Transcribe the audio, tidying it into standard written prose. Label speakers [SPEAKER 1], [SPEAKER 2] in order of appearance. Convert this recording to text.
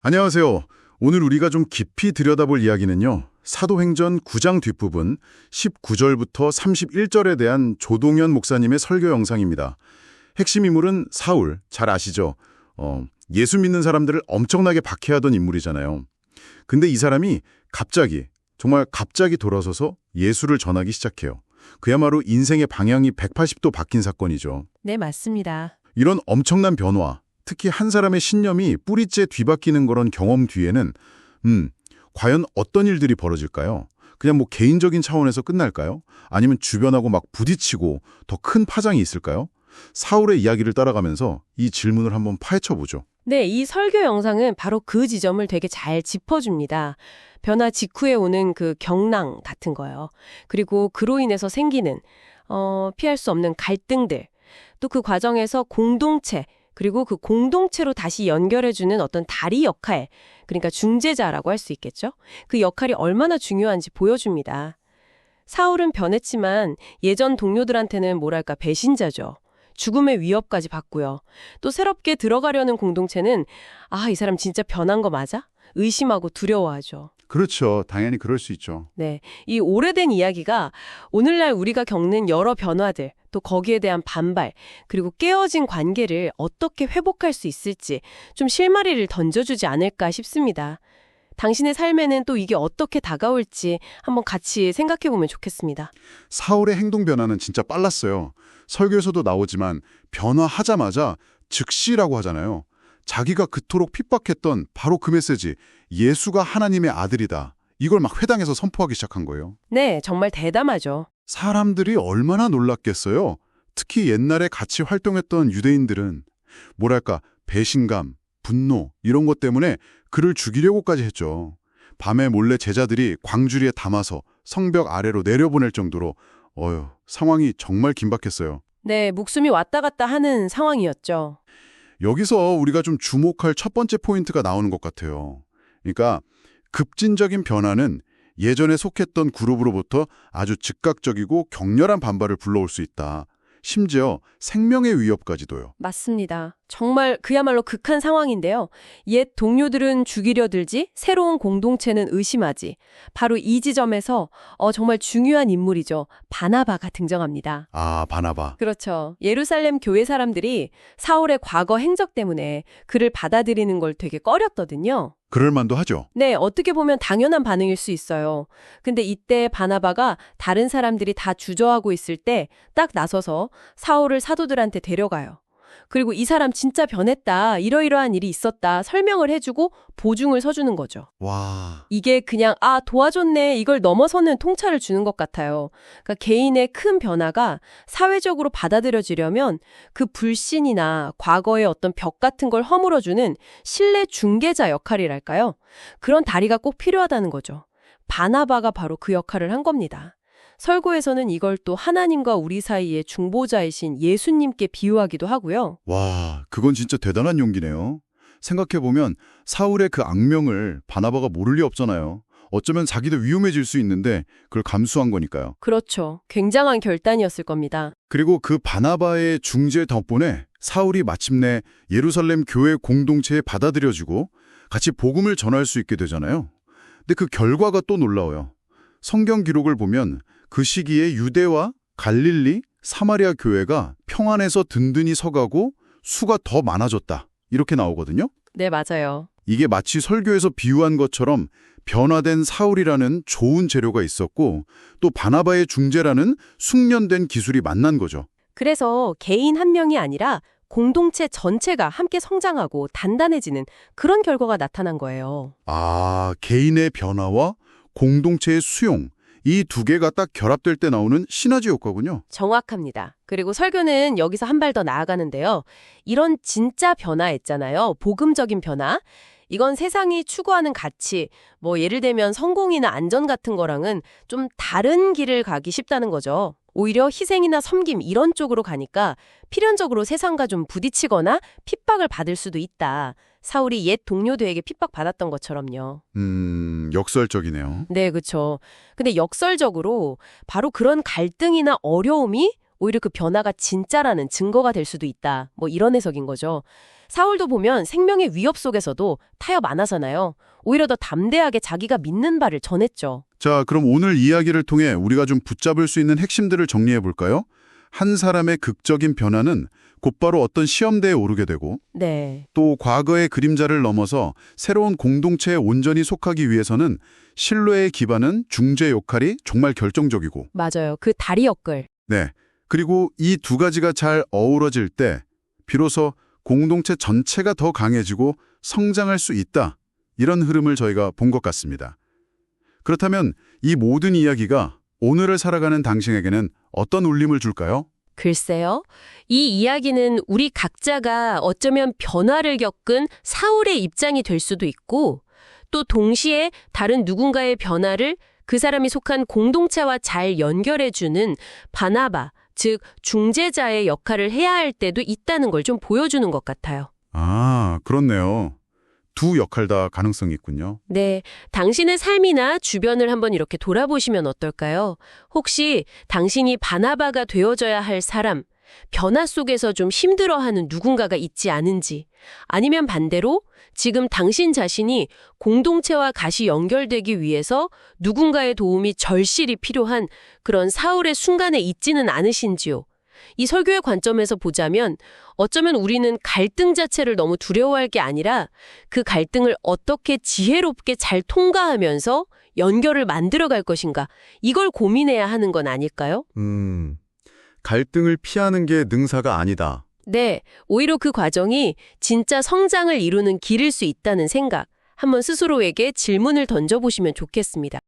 [SPEAKER 1] 안녕하세요. 오늘 우리가 좀 깊이 들여다볼 이야기는요. 사도행전 9장 뒷부분 19절부터 31절에 대한 조동현 목사님의 설교 영상입니다. 핵심 인물은 사울, 잘 아시죠? 예수 믿는 사람들을 엄청나게 박해하던 인물이잖아요. 근데 이 사람이 정말 갑자기 돌아서서 예수를 전하기 시작해요. 그야말로 인생의 방향이 180도 바뀐 사건이죠.
[SPEAKER 2] 네, 맞습니다.
[SPEAKER 1] 이런 엄청난 변화, 특히 한 사람의 신념이 뿌리째 뒤바뀌는 그런 경험 뒤에는 과연 어떤 일들이 벌어질까요? 그냥 뭐 개인적인 차원에서 끝날까요? 아니면 주변하고 막 부딪히고 더 큰 파장이 있을까요? 사울의 이야기를 따라가면서 이 질문을 한번 파헤쳐보죠.
[SPEAKER 2] 네, 이 설교 영상은 바로 그 지점을 되게 잘 짚어줍니다. 변화 직후에 오는 그 경랑 같은 거요. 그리고 그로 인해서 생기는 피할 수 없는 갈등들, 또 그 과정에서 공동체, 그리고 그 공동체로 다시 연결해주는 어떤 다리 역할, 그러니까 중재자라고 할 수 있겠죠? 그 역할이 얼마나 중요한지 보여줍니다. 사울은 변했지만 예전 동료들한테는 뭐랄까 배신자죠. 죽음의 위협까지 받고요. 또 새롭게 들어가려는 공동체는 이 사람 진짜 변한 거 맞아? 의심하고 두려워하죠.
[SPEAKER 1] 그렇죠. 당연히 그럴 수 있죠.
[SPEAKER 2] 네, 이 오래된 이야기가 오늘날 우리가 겪는 여러 변화들, 또 거기에 대한 반발, 그리고 깨어진 관계를 어떻게 회복할 수 있을지 좀 실마리를 던져주지 않을까 싶습니다. 당신의 삶에는 또 이게 어떻게 다가올지 한번 같이 생각해보면 좋겠습니다.
[SPEAKER 1] 사울의 행동 변화는 진짜 빨랐어요. 설교에서도 나오지만 변화하자마자 즉시라고 하잖아요. 자기가 그토록 핍박했던 바로 그 메시지, 예수가 하나님의 아들이다. 이걸 막 회당에서 선포하기 시작한 거예요.
[SPEAKER 2] 네, 정말 대담하죠.
[SPEAKER 1] 사람들이 얼마나 놀랐겠어요. 특히 옛날에 같이 활동했던 유대인들은 뭐랄까 배신감, 분노 이런 것 때문에 그를 죽이려고까지 했죠. 밤에 몰래 제자들이 광주리에 담아서 성벽 아래로 내려보낼 정도로 상황이 정말 긴박했어요.
[SPEAKER 2] 네, 목숨이 왔다 갔다 하는 상황이었죠.
[SPEAKER 1] 여기서 우리가 좀 주목할 첫 번째 포인트가 나오는 것 같아요. 그러니까 급진적인 변화는 예전에 속했던 그룹으로부터 아주 즉각적이고 격렬한 반발을 불러올 수 있다. 심지어 생명의 위협까지도요.
[SPEAKER 2] 맞습니다. 정말 그야말로 극한 상황인데요. 옛 동료들은 죽이려 들지 새로운 공동체는 의심하지. 바로 이 지점에서 정말 중요한 인물이죠. 바나바가 등장합니다.
[SPEAKER 1] 아, 바나바.
[SPEAKER 2] 그렇죠. 예루살렘 교회 사람들이 사울의 과거 행적 때문에 그를 받아들이는 걸 되게 꺼렸거든요.
[SPEAKER 1] 그럴 만도 하죠.
[SPEAKER 2] 네, 어떻게 보면 당연한 반응일 수 있어요. 근데 이때 바나바가 다른 사람들이 다 주저하고 있을 때 딱 나서서 사울을 사도들한테 데려가요. 그리고 이 사람 진짜 변했다, 이러이러한 일이 있었다 설명을 해주고 보증을 서주는 거죠.
[SPEAKER 1] 와.
[SPEAKER 2] 이게 그냥 도와줬네 이걸 넘어서는 통찰을 주는 것 같아요. 그러니까 개인의 큰 변화가 사회적으로 받아들여지려면 그 불신이나 과거의 어떤 벽 같은 걸 허물어주는 신뢰 중개자 역할이랄까요? 그런 다리가 꼭 필요하다는 거죠. 바나바가 바로 그 역할을 한 겁니다. 설교에서는 이걸 또 하나님과 우리 사이의 중보자이신 예수님께 비유하기도 하고요.
[SPEAKER 1] 와, 그건 진짜 대단한 용기네요. 생각해보면 사울의 그 악명을 바나바가 모를 리 없잖아요. 어쩌면 자기도 위험해질 수 있는데 그걸 감수한 거니까요.
[SPEAKER 2] 그렇죠. 굉장한 결단이었을 겁니다.
[SPEAKER 1] 그리고 그 바나바의 중재 덕분에 사울이 마침내 예루살렘 교회 공동체에 받아들여지고 같이 복음을 전할 수 있게 되잖아요. 근데 그 결과가 또 놀라워요. 성경 기록을 보면 그 시기에 유대와 갈릴리, 사마리아 교회가 평안해서 든든히 서가고 수가 더 많아졌다. 이렇게 나오거든요.
[SPEAKER 2] 네, 맞아요.
[SPEAKER 1] 이게 마치 설교에서 비유한 것처럼 변화된 사울이라는 좋은 재료가 있었고 또 바나바의 중재라는 숙련된 기술이 만난 거죠.
[SPEAKER 2] 그래서 개인 한 명이 아니라 공동체 전체가 함께 성장하고 단단해지는 그런 결과가 나타난 거예요.
[SPEAKER 1] 아, 개인의 변화와 공동체의 수용, 이 두 개가 딱 결합될 때 나오는 시너지 효과군요.
[SPEAKER 2] 정확합니다. 그리고 설교는 여기서 한 발 더 나아가는데요. 이런 진짜 변화 있잖아요. 복음적인 변화. 이건 세상이 추구하는 가치, 예를 들면 성공이나 안전 같은 거랑은 좀 다른 길을 가기 쉽다는 거죠. 오히려 희생이나 섬김 이런 쪽으로 가니까 필연적으로 세상과 좀 부딪히거나 핍박을 받을 수도 있다. 사울이 옛 동료들에게 핍박받았던 것처럼요.
[SPEAKER 1] 역설적이네요.
[SPEAKER 2] 네, 그렇죠. 근데 역설적으로 바로 그런 갈등이나 어려움이 오히려 그 변화가 진짜라는 증거가 될 수도 있다. 이런 해석인 거죠. 사울도 보면 생명의 위협 속에서도 타협 안 하잖아요. 오히려 더 담대하게 자기가 믿는 바를 전했죠.
[SPEAKER 1] 자, 그럼 오늘 이야기를 통해 우리가 좀 붙잡을 수 있는 핵심들을 정리해 볼까요? 한 사람의 극적인 변화는 곧바로 어떤 시험대에 오르게 되고
[SPEAKER 2] 네.
[SPEAKER 1] 또 과거의 그림자를 넘어서 새로운 공동체에 온전히 속하기 위해서는 신뢰의 기반은 중재 역할이 정말 결정적이고
[SPEAKER 2] 맞아요. 그 다리 역을.
[SPEAKER 1] 네. 그리고 이 두 가지가 잘 어우러질 때 비로소 공동체 전체가 더 강해지고 성장할 수 있다. 이런 흐름을 저희가 본 것 같습니다. 그렇다면 이 모든 이야기가 오늘을 살아가는 당신에게는 어떤 울림을 줄까요?
[SPEAKER 2] 글쎄요. 이 이야기는 우리 각자가 어쩌면 변화를 겪은 사울의 입장이 될 수도 있고 또 동시에 다른 누군가의 변화를 그 사람이 속한 공동체와 잘 연결해주는 바나바, 즉 중재자의 역할을 해야 할 때도 있다는 걸 좀 보여주는 것 같아요.
[SPEAKER 1] 아, 그렇네요. 두 역할 다 가능성이 있군요.
[SPEAKER 2] 네, 당신의 삶이나 주변을 한번 이렇게 돌아보시면 어떨까요? 혹시 당신이 바나바가 되어줘야 할 사람, 변화 속에서 좀 힘들어하는 누군가가 있지 않은지, 아니면 반대로 지금 당신 자신이 공동체와 가시 연결되기 위해서 누군가의 도움이 절실히 필요한 그런 사울의 순간에 있지는 않으신지요? 이 설교의 관점에서 보자면 어쩌면 우리는 갈등 자체를 너무 두려워할 게 아니라 그 갈등을 어떻게 지혜롭게 잘 통과하면서 연결을 만들어갈 것인가 이걸 고민해야 하는 건 아닐까요?
[SPEAKER 1] 갈등을 피하는 게 능사가 아니다.
[SPEAKER 2] 네, 오히려 그 과정이 진짜 성장을 이루는 길일 수 있다는 생각 한번 스스로에게 질문을 던져보시면 좋겠습니다.